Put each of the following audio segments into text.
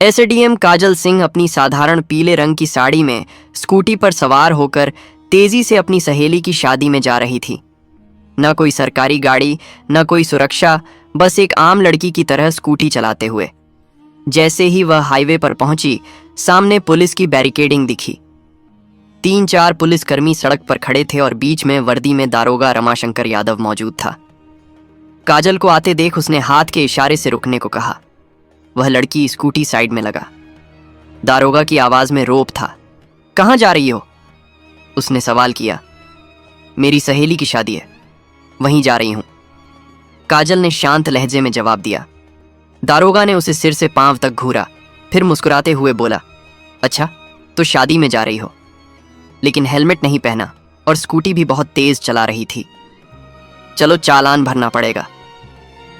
SDM काजल सिंह अपनी साधारण पीले रंग की साड़ी में स्कूटी पर सवार होकर तेजी से अपनी सहेली की शादी में जा रही थी। न कोई सरकारी गाड़ी, न कोई सुरक्षा, बस एक आम लड़की की तरह स्कूटी चलाते हुए। जैसे ही वह हाईवे पर पहुंची, सामने पुलिस की बैरिकेडिंग दिखी। 3-4 पुलिसकर्मी सड़क पर खड़े थे और बीच में वर्दी में दारोगा रमाशंकर यादव मौजूद था। काजल को आते देख उसने हाथ के इशारे से रुकने को कहा। वह लड़की स्कूटी साइड में लगा। दारोगा की आवाज में रोब था। कहाँ जा रही हो? उसने सवाल किया। मेरी सहेली की शादी है, वहीं जा रही हूं, काजल ने शांत लहजे में जवाब दिया। दारोगा ने उसे सिर से पांव तक घूरा, फिर मुस्कुराते हुए बोला, अच्छा तो शादी में जा रही हो, लेकिन हेलमेट नहीं पहना और स्कूटी भी बहुत तेज चला रही थी। चलो चालान भरना पड़ेगा।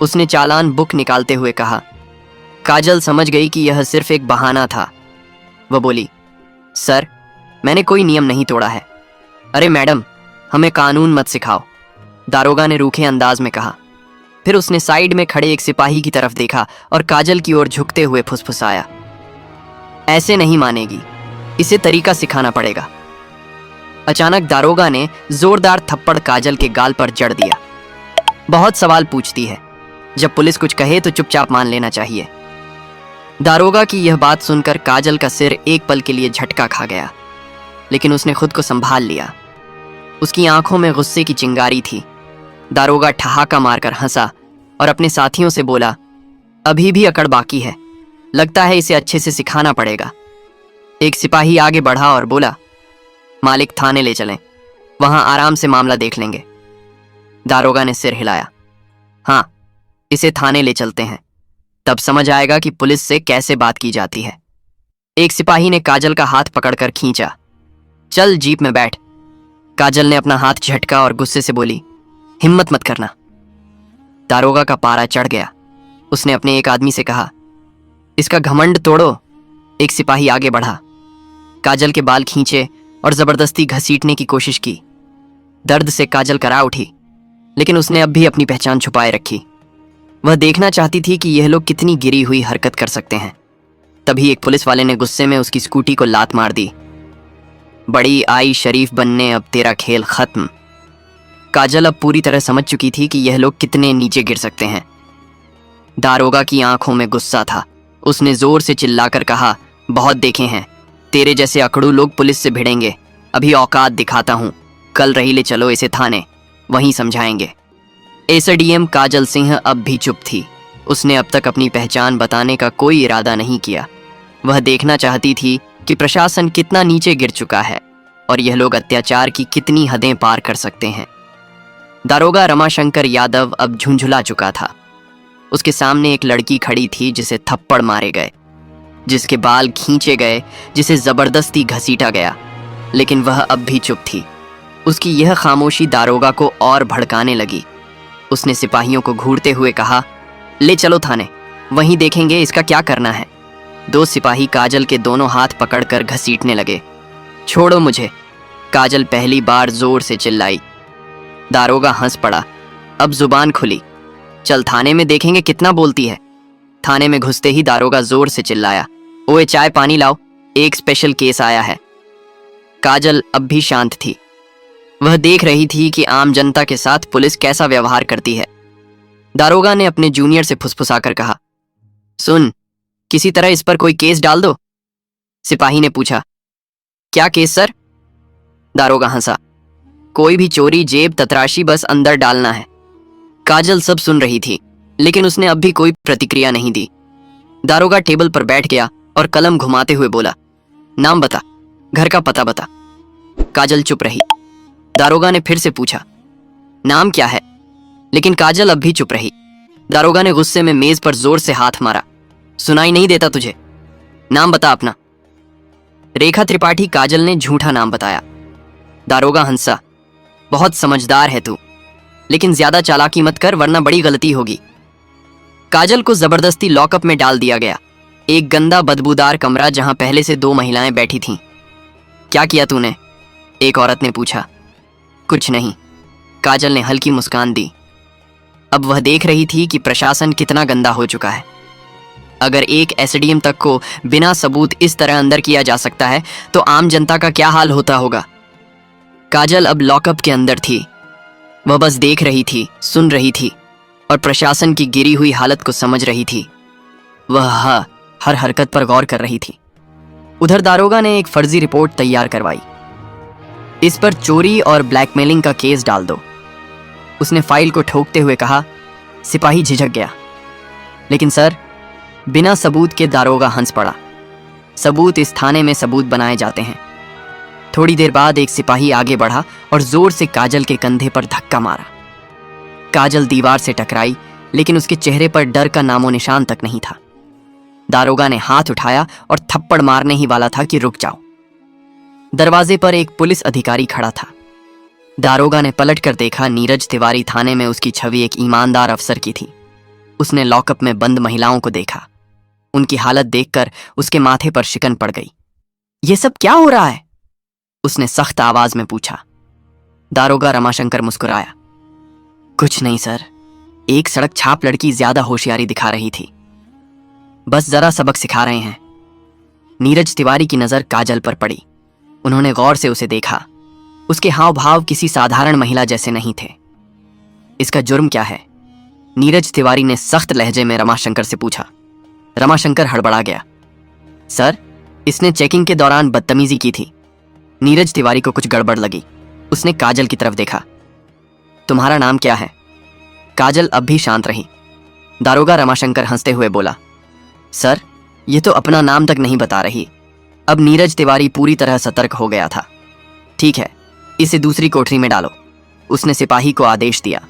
उसने चालान बुक निकालते हुए कहा। काजल समझ गई कि यह सिर्फ एक बहाना था। वह बोली, सर मैंने कोई नियम नहीं तोड़ा है। अरे मैडम, हमें कानून मत सिखाओ, दारोगा ने रूखे अंदाज में कहा। फिर उसने साइड में खड़े एक सिपाही की तरफ देखा और काजल की ओर झुकते हुए फुसफुसाया, ऐसे नहीं मानेगी, इसे तरीका सिखाना पड़ेगा। अचानक दारोगा ने जोरदार थप्पड़ काजल के गाल पर जड़ दिया। बहुत सवाल पूछती है, जब पुलिस कुछ कहे तो चुपचाप मान लेना चाहिए। दारोगा की यह बात सुनकर काजल का सिर एक पल के लिए झटका खा गया, लेकिन उसने खुद को संभाल लिया। उसकी आंखों में गुस्से की चिंगारी थी। दारोगा ठहाका मारकर हंसा और अपने साथियों से बोला, अभी भी अकड़ बाकी है, लगता है इसे अच्छे से सिखाना पड़ेगा। एक सिपाही आगे बढ़ा और बोला, मालिक थाने ले चलें, वहां आराम से मामला देख लेंगे। दारोगा ने सिर हिलाया। हाँ, इसे थाने ले चलते हैं, तब समझ आएगा कि पुलिस से कैसे बात की जाती है। एक सिपाही ने काजल का हाथ पकड़कर खींचा। चल जीप में बैठ। काजल ने अपना हाथ झटका और गुस्से से बोली, हिम्मत मत करना। दारोगा का पारा चढ़ गया। उसने अपने एक आदमी से कहा, इसका घमंड तोड़ो। एक सिपाही आगे बढ़ा, काजल के बाल खींचे और जबरदस्ती घसीटने की कोशिश की। दर्द से काजल करा उठी, लेकिन उसने अब भी अपनी पहचान छुपाए रखी। वह देखना चाहती थी कि यह लोग कितनी गिरी हुई हरकत कर सकते हैं। तभी एक पुलिस वाले ने गुस्से में उसकी स्कूटी को लात मार दी। बड़ी आई शरीफ बनने, अब तेरा खेल खत्म। काजल अब पूरी तरह समझ चुकी थी कि यह लोग कितने नीचे गिर सकते हैं। दारोगा की आंखों में गुस्सा था। उसने जोर से चिल्लाकर कहा, बहुत देखे हैं, तेरे जैसे अकड़ू लोग पुलिस से भिड़ेंगे, अभी औकात दिखाता हूं। कल रही ले चलो इसे थाने, वहीं समझाएंगे। एसडीएम काजल सिंह अब भी चुप थी। उसने अब तक अपनी पहचान बताने का कोई इरादा नहीं किया। वह देखना चाहती थी कि प्रशासन कितना नीचे गिर चुका है और यह लोग अत्याचार की कितनी हदें पार कर सकते हैं। दारोगा रमाशंकर यादव अब झुंझुला चुका था। उसके सामने एक लड़की खड़ी थी जिसे थप्पड़ मारे गए, जिसके बाल खींचे गए, जिसे जबरदस्ती घसीटा गया, लेकिन वह अब भी चुप थी। उसकी यह खामोशी दारोगा को और भड़काने लगी। उसने सिपाहियों को घूरते हुए कहा, ले चलो थाने, वहीं देखेंगे इसका क्या करना है। 2 सिपाही काजल के दोनों हाथ पकड़कर घसीटने लगे। छोड़ो मुझे, काजल पहली बार जोर से चिल्लाई। दारोगा हंस पड़ा। अब जुबान खुली, चल थाने में देखेंगे कितना बोलती है। थाने में घुसते ही दारोगा जोर से चिल्लाया, ओए चाय पानी लाओ, एक स्पेशल केस आया है। काजल अब भी शांत थी। वह देख रही थी कि आम जनता के साथ पुलिस कैसा व्यवहार करती है। दारोगा ने अपने जूनियर से फुसफुसाकर कहा, सुन, किसी तरह इस पर कोई केस डाल दो। सिपाही ने पूछा, क्या केस सर? दारोगा हंसा, कोई भी चोरी, जेब ततराशी, बस अंदर डालना है। काजल सब सुन रही थी, लेकिन उसने अब भी कोई प्रतिक्रिया नहीं दी। दारोगा टेबल पर बैठ गया और कलम घुमाते हुए बोला, नाम बता, घर का पता बता। काजल चुप रही। दारोगा ने फिर से पूछा, नाम क्या है? लेकिन काजल अब भी चुप रही। दारोगा ने गुस्से में मेज पर जोर से हाथ मारा, सुनाई नहीं देता तुझे? नाम बता अपना। रेखा त्रिपाठी, काजल ने झूठा नाम बताया। दारोगा हंसा, बहुत समझदार है तू, लेकिन ज्यादा चालाकी मत कर वरना बड़ी गलती होगी। काजल को जबरदस्ती लॉकअप में डाल दिया गया, एक गंदा बदबूदार कमरा जहां पहले से 2 महिलाएं बैठी थीं। क्या किया तूने? एक औरत ने पूछा। कुछ नहीं, काजल ने हल्की मुस्कान दी। अब वह देख रही थी कि प्रशासन कितना गंदा हो चुका है। अगर एक एसडीएम तक को बिना सबूत इस तरह अंदर किया जा सकता है तो आम जनता का क्या हाल होता होगा। काजल अब लॉकअप के अंदर थी। वह बस देख रही थी, सुन रही थी और प्रशासन की गिरी हुई हालत को समझ रही थी। वह हर हरकत पर गौर कर रही थी। उधर दारोगा ने एक फर्जी रिपोर्ट तैयार करवाई। इस पर चोरी और ब्लैकमेलिंग का केस डाल दो। उसने फाइल को ठोकते हुए कहा। सिपाही झिझक गया। लेकिन सर, बिना सबूत के दारोगा हंस पड़ा। सबूत इस थाने में सबूत बनाए जाते हैं। थोड़ी देर बाद एक सिपाही आगे बढ़ा और जोर से काजल के कंधे पर धक्का मारा। काजल दीवार से टकराई, लेकिन उसके चेहरे पर डर का नामो निशान तक नहीं था। दारोगा ने हाथ उठाया और थप्पड़ मारने ही वाला था कि रुक जाओ। दरवाजे पर एक पुलिस अधिकारी खड़ा था। दारोगा ने पलटकर देखा। नीरज तिवारी थाने में उसकी छवि एक ईमानदार अफसर की थी। उसने लॉकअप में बंद महिलाओं को देखा। उनकी हालत देखकर उसके माथे पर शिकन पड़ गई। ये सब क्या हो रहा है? उसने सख्त आवाज में पूछा। दारोगा रमाशंकर मुस्कुराया। कुछ नहीं सर, एक सड़क छाप लड़की ज्यादा होशियारी दिखा रही थी। बस जरा सबक सिखा रहे हैं। नीरज तिवारी की नजर काजल पर पड़ी। उन्होंने गौर से उसे देखा। उसके हाव भाव किसी साधारण महिला जैसे नहीं थे। इसका जुर्म क्या है? नीरज तिवारी ने सख्त लहजे में रमाशंकर से पूछा। रमाशंकर हड़बड़ा गया। सर, इसने चेकिंग के दौरान बदतमीजी की थी। नीरज तिवारी को कुछ गड़बड़ लगी। उसने काजल की तरफ देखा। तुम्हारा नाम क्या है? काजल अब भी शांत रही। दारोगा रमाशंकर हंसते हुए बोला। सर, ये तो अपना नाम तक नहीं बता रही। अब नीरज तिवारी पूरी तरह सतर्क हो गया था। ठीक है, इसे दूसरी कोठरी में डालो। उसने सिपाही को आदेश दिया।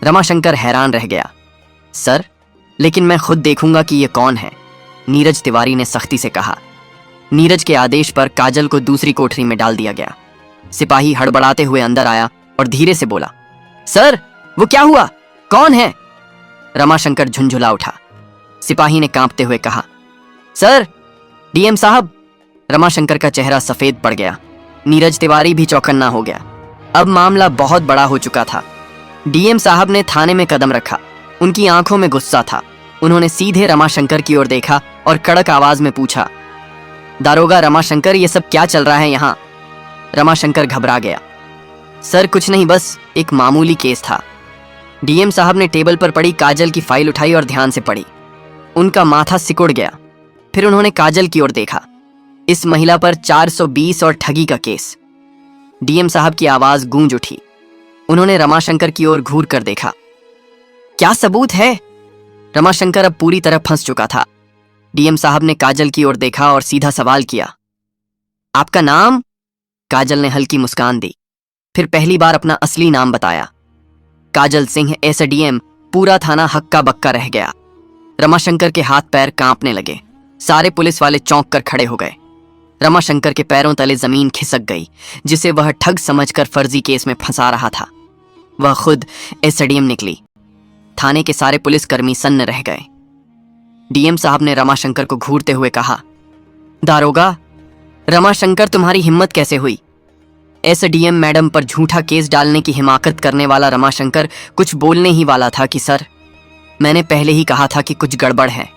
रमाशंकर हैरान रह गया। सर, लेकिन मैं खुद देखूंगा कि ये कौन है, नीरज तिवारी ने सख्ती से कहा। नीरज के आदेश पर काजल को दूसरी कोठरी में डाल दिया गया। सिपाही हड़बड़ाते हुए अंदर आया और धीरे से बोला। सर, वो क्या हुआ? कौन है? रमाशंकर झुंझुला उठा। सिपाही ने कांपते हुए कहा। सर, डीएम साहब। रमाशंकर का चेहरा सफेद पड़ गया। नीरज तिवारी भी चौकन्ना हो गया। अब मामला बहुत बड़ा हो चुका था। डीएम साहब ने थाने में कदम रखा। उनकी आंखों में गुस्सा था। उन्होंने सीधे रमाशंकर की ओर देखा और कड़क आवाज में पूछा। दारोगा रमाशंकर, ये सब क्या चल रहा है यहाँ? रमाशंकर घबरा गया। सर, कुछ नहीं, बस एक मामूली केस था। डीएम साहब ने टेबल पर पड़ी काजल की फाइल उठाई और ध्यान से पढ़ी। उनका माथा सिकुड़ गया। फिर उन्होंने काजल की ओर देखा। इस महिला पर 420 और ठगी का केस। डीएम साहब की आवाज गूंज उठी। उन्होंने रमाशंकर की ओर घूर कर देखा। क्या सबूत है? रमाशंकर अब पूरी तरह फंस चुका था। डीएम साहब ने काजल की ओर देखा और सीधा सवाल किया। आपका नाम? काजल ने हल्की मुस्कान दी। फिर पहली बार अपना असली नाम बताया। काजल सिंह, एसडीएम। पूरा थाना हक्का बक्का रह गया। रमाशंकर के हाथ पैर कांपने लगे। सारे पुलिस वाले चौंक कर खड़े हो गए। रमाशंकर के पैरों तले जमीन खिसक गई, जिसे वह ठग समझकर फर्जी केस में फंसा रहा था। वह खुद एसडीएम निकली। थाने के सारे पुलिसकर्मी सन्न रह गए। डीएम साहब ने रमाशंकर को घूरते हुए कहा। दारोगा रमाशंकर, तुम्हारी हिम्मत कैसे हुई? एसडीएम मैडम पर झूठा केस डालने की हिमाकत करने वाला रमाशंकर कुछ बोलने ही वाला था कि सर, मैंने पहले ही कहा था कि कुछ गड़बड़ है।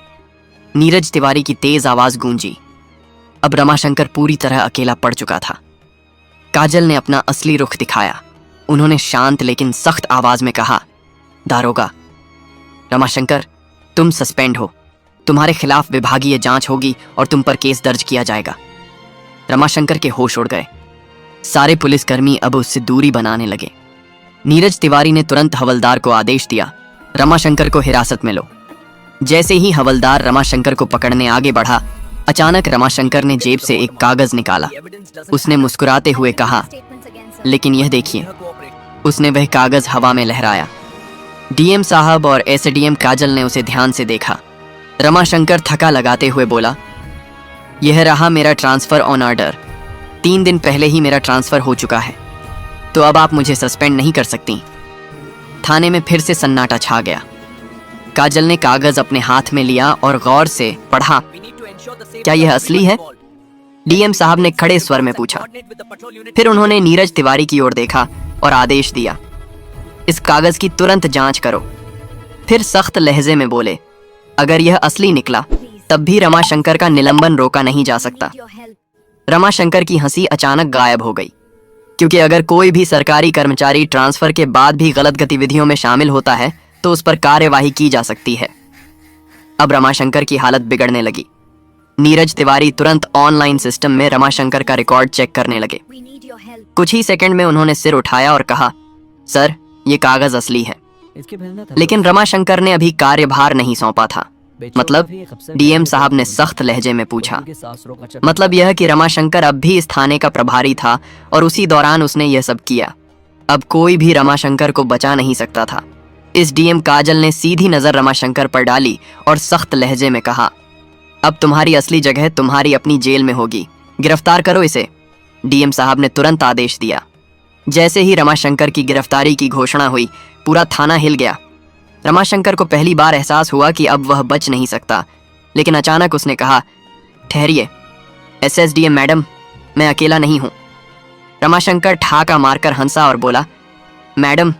नीरज तिवारी की तेज आवाज गूंजी। अब रमाशंकर पूरी तरह अकेला पड़ चुका था। काजल ने अपना असली रुख दिखाया। उन्होंने शांत लेकिन सख्त आवाज में कहा। दारोगा रमाशंकर, तुम सस्पेंड हो। तुम्हारे खिलाफ विभागीय जांच होगी और तुम पर केस दर्ज किया जाएगा। रमाशंकर के होश उड़ गए। सारे पुलिसकर्मी अब उससे दूरी बनाने लगे। नीरज तिवारी ने तुरंत हवलदार को आदेश दिया, रमाशंकर को हिरासत में लो। जैसे ही हवलदार रमाशंकर को पकड़ने आगे बढ़ा, अचानक रमाशंकर ने जेब से एक कागज निकाला। उसने मुस्कुराते हुए कहा, लेकिन यह देखिए। उसने वह कागज हवा में लहराया। डीएम साहब और एसडीएम काजल ने उसे ध्यान से देखा। रमाशंकर थका लगाते हुए बोला, यह रहा मेरा ट्रांसफर ऑन ऑर्डर। 3 दिन पहले ही मेरा ट्रांसफर हो चुका है, तो अब आप मुझे सस्पेंड नहीं कर सकती। थाने में फिर से सन्नाटा छा गया। काजल ने कागज अपने हाथ में लिया और गौर से पढ़ा। क्या यह असली है? डीएम साहब ने खड़े स्वर में पूछा। फिर उन्होंने नीरज तिवारी की ओर देखा और आदेश दिया, इस कागज की तुरंत जांच करो। फिर सख्त लहजे में बोले, अगर यह असली निकला तब भी रमाशंकर का निलंबन रोका नहीं जा सकता। रमाशंकर की हंसी अचानक गायब हो गई, क्योंकि अगर कोई भी सरकारी कर्मचारी ट्रांसफर के बाद भी गलत गतिविधियों में शामिल होता है तो उस पर कार्यवाही की जा सकती है। अब रमाशंकर की हालत बिगड़ने लगी। नीरज तिवारी तुरंत ऑनलाइन सिस्टम में रमाशंकर का रिकॉर्ड चेक करने लगे। कुछ ही सेकंड में उन्होंने सिर उठाया और कहा, सर, ये कागज असली है। लेकिन रमाशंकर ने अभी कार्यभार नहीं सौंपा था। मतलब? डीएम साहब ने सख्त लहजे में पूछा। मतलब यह कि रमाशंकर अब भी इस थाने का प्रभारी था और उसी दौरान उसने यह सब किया। अब कोई भी रमाशंकर को बचा नहीं सकता था। इस डीएम काजल ने सीधी नजर रमाशंकर पर डाली और सख्त लहजे में कहा, अब तुम्हारी असली जगह तुम्हारी अपनी जेल में होगी। गिरफ्तार करो इसे। डीएम साहब ने तुरंत आदेश दिया। जैसे ही रमाशंकर की गिरफ्तारी की घोषणा हुई, पूरा थाना हिल गया। रमाशंकर को पहली बार एहसास हुआ कि अब वह बच नहीं सकता, लेकिन अचानक उसने कहा, ठहरिए एसएसडीएम मैडम, मैं अकेला नहीं हूं। रमाशंकर ठाका मारकर हंसा और बोला, मैडम,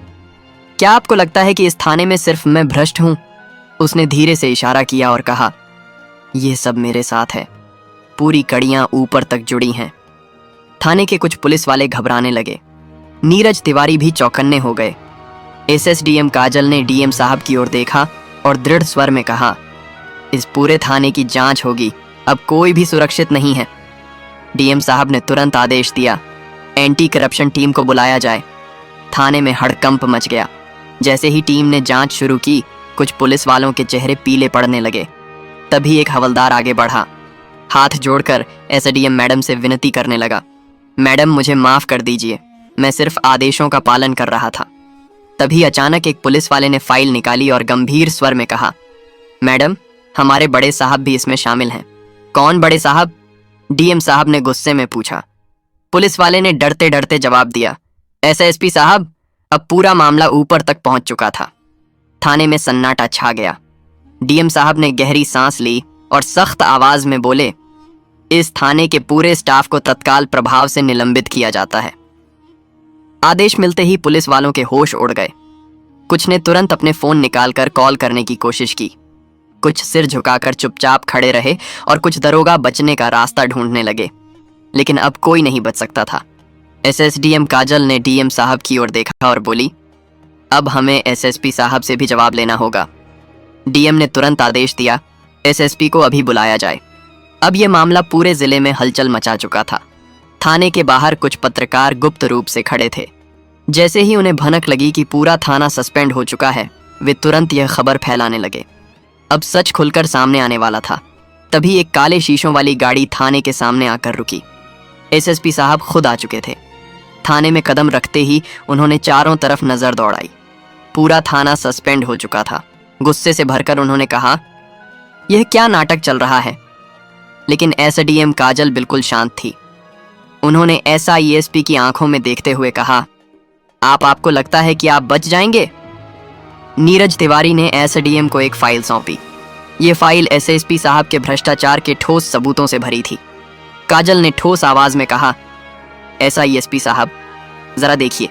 क्या आपको लगता है कि इस थाने में सिर्फ मैं भ्रष्ट हूं? उसने धीरे से इशारा किया और कहा, यह सब मेरे साथ है। पूरी कड़ियां ऊपर तक जुड़ी हैं। थाने के कुछ पुलिस वाले घबराने लगे। नीरज तिवारी भी चौकन्ने हो गए। एसएसडीएम काजल ने डीएम साहब की ओर देखा और दृढ़ स्वर में कहा, इस पूरे थाने की जांच होगी, अब कोई भी सुरक्षित नहीं है। डीएम साहब ने तुरंत आदेश दिया, एंटी करप्शन टीम को बुलाया जाए। थाने में हड़कंप मच गया। जैसे ही टीम ने जांच शुरू की, कुछ पुलिस वालों के चेहरे पीले पड़ने लगे। तभी एक हवलदार आगे बढ़ा, हाथ जोड़कर एसडीएम मैडम से विनती करने लगा, मैडम, मुझे माफ कर दीजिए, मैं सिर्फ आदेशों का पालन कर रहा था। तभी अचानक एक पुलिस वाले ने फाइल निकाली और गंभीर स्वर में कहा, मैडम, हमारे बड़े साहब भी इसमें शामिल हैं। कौन बड़े साहब? डीएम साहब ने गुस्से में पूछा। पुलिस वाले ने डरते डरते जवाब दिया, एसएसपी साहब। अब पूरा मामला ऊपर तक पहुंच चुका था। थाने में सन्नाटा छा गया। डीएम साहब ने गहरी सांस ली और सख्त आवाज में बोले, इस थाने के पूरे स्टाफ को तत्काल प्रभाव से निलंबित किया जाता है। आदेश मिलते ही पुलिस वालों के होश उड़ गए। कुछ ने तुरंत अपने फोन निकालकर कॉल करने की कोशिश की। कुछ सिर झुकाकर चुपचाप खड़े रहे और कुछ दरोगा बचने का रास्ता ढूंढने लगे। लेकिन अब कोई नहीं बच सकता था। एसएसडीएम काजल ने डीएम साहब की ओर देखा और बोली, अब हमें एसएसपी साहब से भी जवाब लेना होगा। डीएम ने तुरंत आदेश दिया, एसएसपी को अभी बुलाया जाए। अब यह मामला पूरे जिले में हलचल मचा चुका था। थाने के बाहर कुछ पत्रकार गुप्त रूप से खड़े थे। जैसे ही उन्हें भनक लगी कि पूरा थाना सस्पेंड हो चुका है, वे तुरंत यह खबर फैलाने लगे। अब सच खुलकर सामने आने वाला था। तभी एक काले शीशों वाली गाड़ी थाने के सामने आकर रुकी। एसएसपी साहब खुद आ चुके थे। थाने में कदम रखते ही उन्होंने चारों तरफ नजर दौड़ाई। पूरा थाना सस्पेंड हो चुका था। गुस्से से भरकर उन्होंने कहा, यह क्या नाटक चल रहा है? लेकिन एसडीएम काजल बिल्कुल शांत थी। उन्होंने एसआईएसपी की आंखों में देखते हुए कहा, आपको लगता है कि आप बच जाएंगे? नीरज तिवारी ने एसडीएम को एक फाइल सौंपी। ये फाइल एसएसपी साहब के भ्रष्टाचार के ठोस सबूतों से भरी थी। काजल ने ठोस आवाज में कहा, एसआईएसपी साहब, जरा देखिए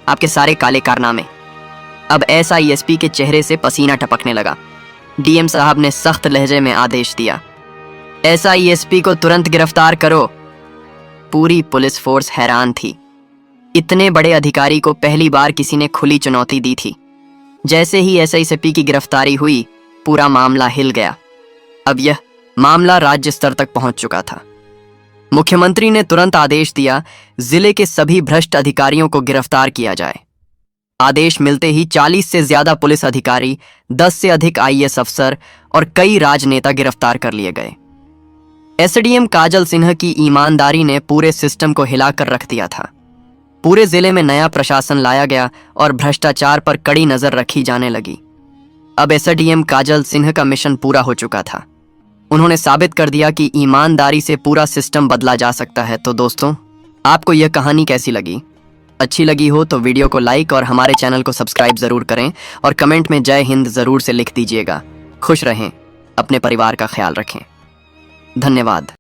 आपके सारे काले कारनामे। अब एसआईएसपी के चेहरे से पसीना टपकने लगा। डीएम साहब ने सख्त लहजे में आदेश दिया, एसआईएसपी को तुरंत गिरफ्तार करो। पूरी पुलिस फोर्स हैरान थी। इतने बड़े अधिकारी को पहली बार किसी ने खुली चुनौती दी थी। जैसे ही एसआईएसपी की गिरफ्तारी हुई, पूरा मामला हिल गया। अब यह मामला राज्य स्तर तक पहुंच चुका था। मुख्यमंत्री ने तुरंत आदेश दिया, जिले के सभी भ्रष्ट अधिकारियों को गिरफ्तार किया जाए। आदेश मिलते ही 40 से ज्यादा पुलिस अधिकारी, 10 से अधिक आईएएस अफसर और कई राजनेता गिरफ्तार कर लिए गए। एसडीएम काजल सिन्हा की ईमानदारी ने पूरे सिस्टम को हिलाकर रख दिया था। पूरे जिले में नया प्रशासन लाया गया और भ्रष्टाचार पर कड़ी नजर रखी जाने लगी। अब एसडीएम काजल सिन्हा का मिशन पूरा हो चुका था। उन्होंने साबित कर दिया कि ईमानदारी से पूरा सिस्टम बदला जा सकता है। तो दोस्तों, आपको यह कहानी कैसी लगी? अच्छी लगी हो तो वीडियो को लाइक और हमारे चैनल को सब्सक्राइब जरूर करें और कमेंट में जय हिंद जरूर से लिख दीजिएगा। खुश रहें, अपने परिवार का ख्याल रखें। धन्यवाद।